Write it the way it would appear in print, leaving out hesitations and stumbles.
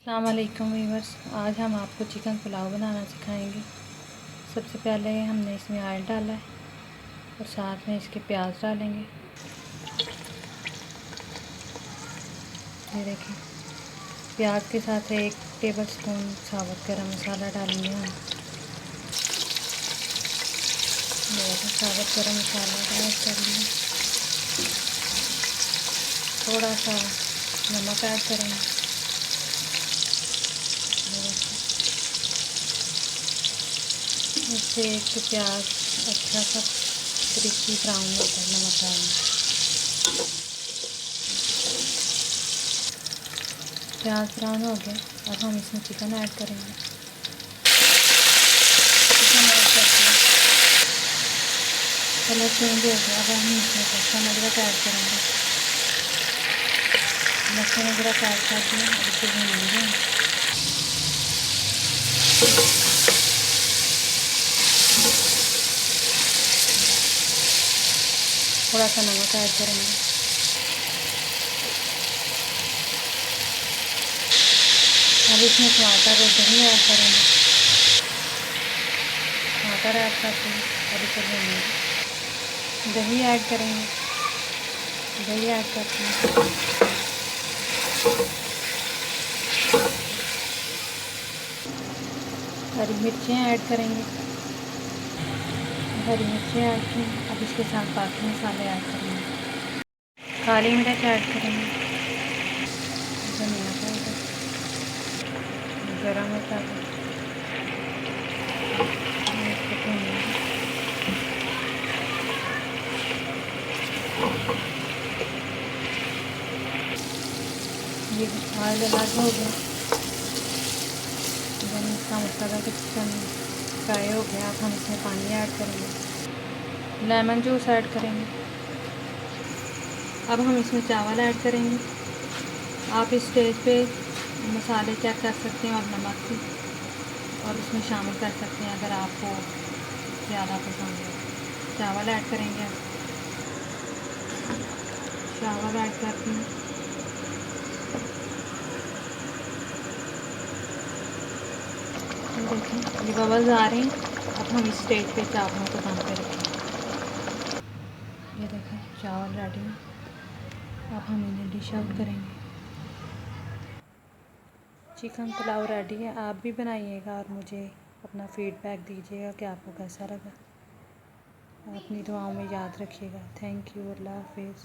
अस्सलाम वालेकुम व्यूअर्स। आज हम आपको चिकन पुलाव बनाना सिखाएंगे। सबसे पहले हमने इसमें ऑयल डाला है और साथ में इसके प्याज डालेंगे। ये देखें, प्याज के साथ 1 टेबल स्पून साबुत गरम मसाला डालेंगे हम। ये देखें, साबुत गरम मसाला ऐड कर लेंगे। थोड़ा सा नमक ऐड करेंगे। इससे एक प्याज अच्छा सा क्रिस्पी ब्राउन होता है नमक डालना। प्याज ब्राउन हो गया, अब हम इसमें चिकन ऐड करेंगे। चिकन ऐड करके कलर चेंज हो गया। अब हम इसमें लहसुन अदरक ऐड करेंगे। लहसुन अदरक ऐड करके इसे भूनेंगे। थोड़ा सा नमक ऐड करेंगे। अब इसमें टमाटर और दही ऐड करेंगे। टमाटर ऐड करते हैं और इसे भूनेंगे। दही ऐड करेंगे। दही ऐड करते हैं। हरी मिर्चें ऐड करेंगे। हरी मिर्चें ऐड की। अब इसके साथ बाकी मसाले ऐड करेंगे। काली मिर्च ऐड करेंगे। धनिया पाउडर, गरम मसाला, इसको भूनेंगे। ये ऑयल अलग हो गया। जब इसका मसाला का चिकन फ्राई हो गया, अब हम इसमें पानी ऐड करेंगे। लेमन जूस ऐड करेंगे। अब हम इसमें चावल ऐड करेंगे। आप इस स्टेज पे मसाले चेक कर सकते हैं और नमक भी, और इसमें शामिल कर सकते हैं अगर आपको ज़्यादा पसंद है। चावल ऐड करेंगे। चावल ऐड करते हैं। देखें, ये बबल्स आ रहे हैं। अब हम इस स्टेज पे चावलों को दम पे रखेंगे। ये देखें, चावल रेडी हैं। अब हम इन्हें डिश आउट करेंगे। चिकन पुलाव रेडी है। आप भी बनाइएगा और मुझे अपना फीडबैक दीजिएगा कि आपको कैसा लगा। अपनी दुआओं में याद रखिएगा। Thank you. अल्लाह हाफिज़।